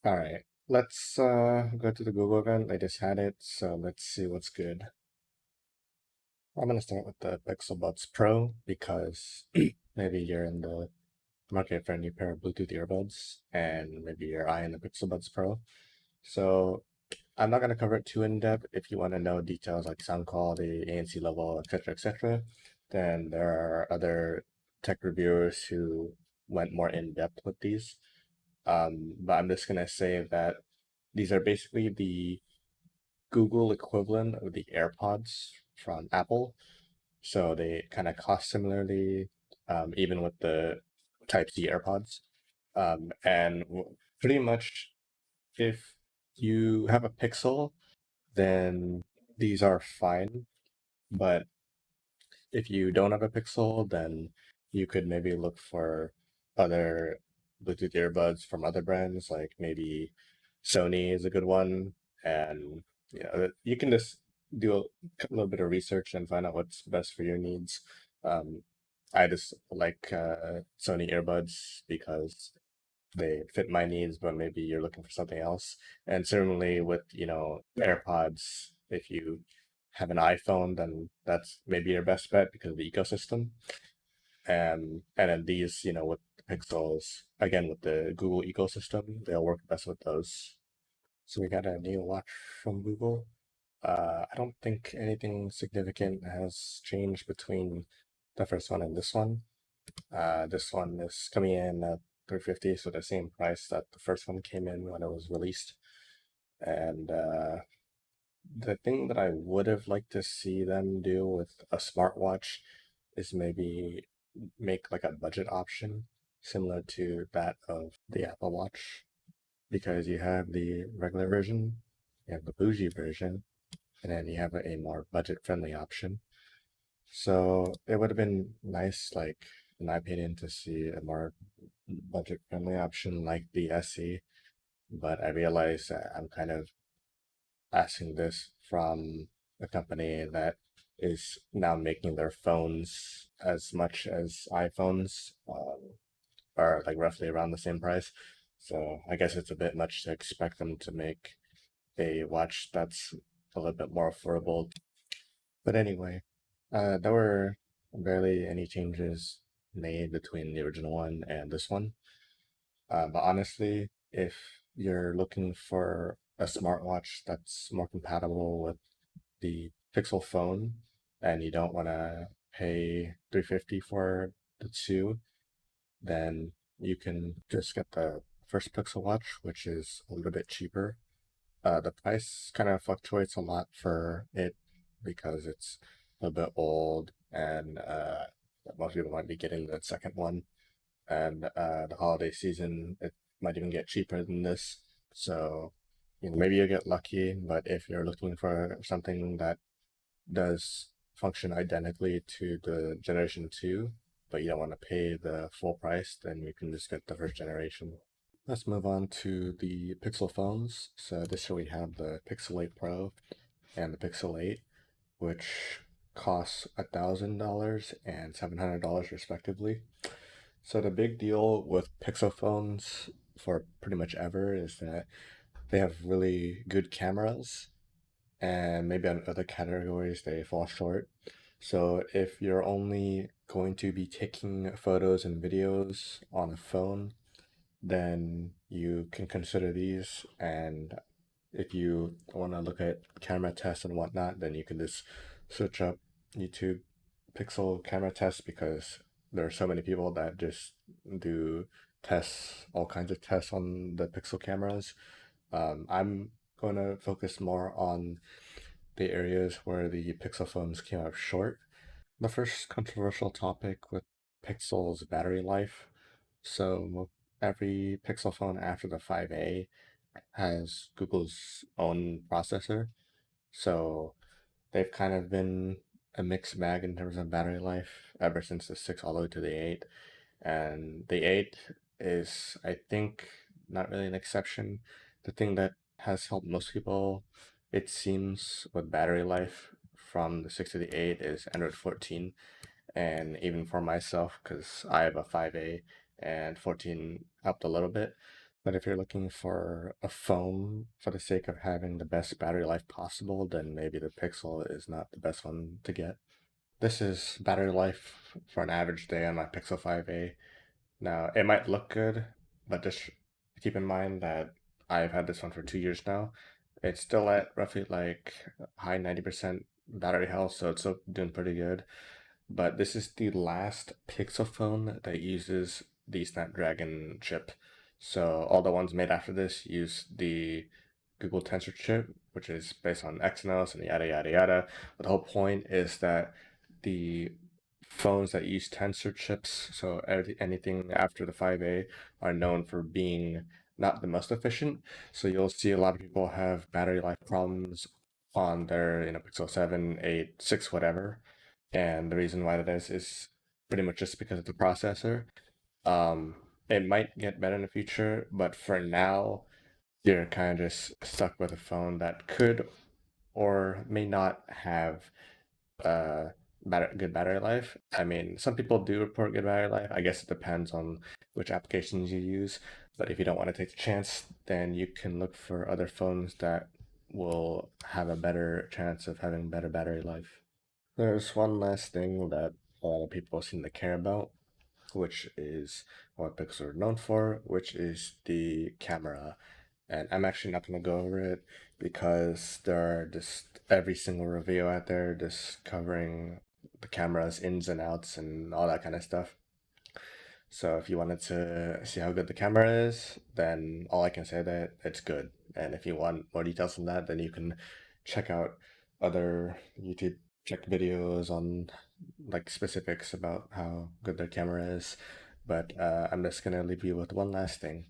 All right, let's go to the Google event. I just had it, so let's see what's good. I'm gonna start with the Pixel Buds Pro because maybe you're in the market for a new pair of Bluetooth earbuds, and maybe you're eyeing the Pixel Buds Pro. So I'm not gonna cover it too in depth. If you want to know details like sound quality, ANC level, etc., then there are other tech reviewers who went more in depth with these. But I'm just gonna say that these are basically the Google equivalent of the AirPods from Apple. So they kind of cost similarly, even with the Type C AirPods. Pretty much, if you have a Pixel, then these are fine. But if you don't have a Pixel, then you could maybe look for other Bluetooth earbuds from other brands, like maybe Sony is a good one, and you can just do a little bit of research and find out what's best for your needs. Um, I just like Sony earbuds because they fit my needs, but maybe you're looking for something else. And certainly with, AirPods, if you have an iPhone, then that's maybe your best bet because of the ecosystem. And then these, with the Pixels, again, with the Google ecosystem, they'll work best with those. So we got a new watch from Google. I don't think anything significant has changed between the first one and this one. This one is coming in at 350, so the same price that the first one came in when it was released. And the thing that I would have liked to see them do with a smartwatch is maybe make like a budget option similar to that of the Apple Watch, because you have the regular version, you have the bougie version, and then you have a more budget-friendly option. So it would have been nice, like in my opinion, to see a more budget-friendly option like the SE. But I realize that I'm kind of asking this from a company that is now making their phones as much as iPhones, are like roughly around the same price. So I guess it's a bit much to expect them to make a watch that's a little bit more affordable. But anyway, there were barely any changes made between the original one and this one. But honestly, if you're looking for a smartwatch that's more compatible with the Pixel phone and you don't want to pay 350 for the two, then you can just get the first Pixel watch, which is a little bit cheaper. The price kind of fluctuates a lot for it because it's a bit old, and most people might be getting the second one. And the holiday season, it might even get cheaper than this. So, maybe you get lucky, but if you're looking for something that does function identically to the Generation 2, but you don't want to pay the full price, then you can just get the first generation. Let's move on to the Pixel phones. So this year we have the Pixel 8 Pro and the Pixel 8, which costs $1,000 and $700 respectively. So the big deal with Pixel phones for pretty much ever is that they have really good cameras, and maybe on other categories they fall short. So if you're only going to be taking photos and videos on a phone, then you can consider these. And if you want to look at camera tests and whatnot, then you can just search up YouTube Pixel camera tests, because there are so many people that just do tests, all kinds of tests on the Pixel cameras. I'm going to focus more on the areas where the Pixel phones came out short. The first controversial topic with Pixel's battery life. So every Pixel phone after the 5A has Google's own processor. So they've kind of been a mixed bag in terms of battery life ever since the 6 all the way to the 8. And the 8 is, I think, not really an exception. The thing that has helped most people, it seems, with battery life from the 6 to the 8 is Android 14. And even for myself, because I have a 5A and 14 helped a little bit. But if you're looking for a phone for the sake of having the best battery life possible, then maybe the Pixel is not the best one to get. This is battery life for an average day on my Pixel 5a. Now, it might look good, but just keep in mind that I've had this one for 2 years now. It's still at roughly like high 90% battery health, so it's still doing pretty good. But this is the last Pixel phone that uses the Snapdragon chip. So all the ones made after this use the Google Tensor chip, which is based on Exynos and yada yada yada. But the whole point is that the phones that use Tensor chips, so anything after the 5A, are known for being not the most efficient. So you'll see a lot of people have battery life problems on their Pixel 7, 8, 6, whatever. And the reason why that is pretty much just because of the processor. Um, it might get better in the future, but for now, you're kind of just stuck with a phone that could or may not have uh good battery life. I mean, some people do report good battery life. I guess it depends on which applications you use. But if you don't want to take the chance, then you can look for other phones that will have a better chance of having better battery life. There's one last thing that a lot of people seem to care about, which is what Pixel are known for, which is the camera. And I'm actually not going to go over it because there are just every single review out there just covering the camera's ins and outs and all that kind of stuff. So if you wanted to see how good the camera is, then all I can say that it's good. And if you want more details than that, then you can check out other YouTube check videos on like specifics about how good their camera is. But I'm just gonna leave you with one last thing.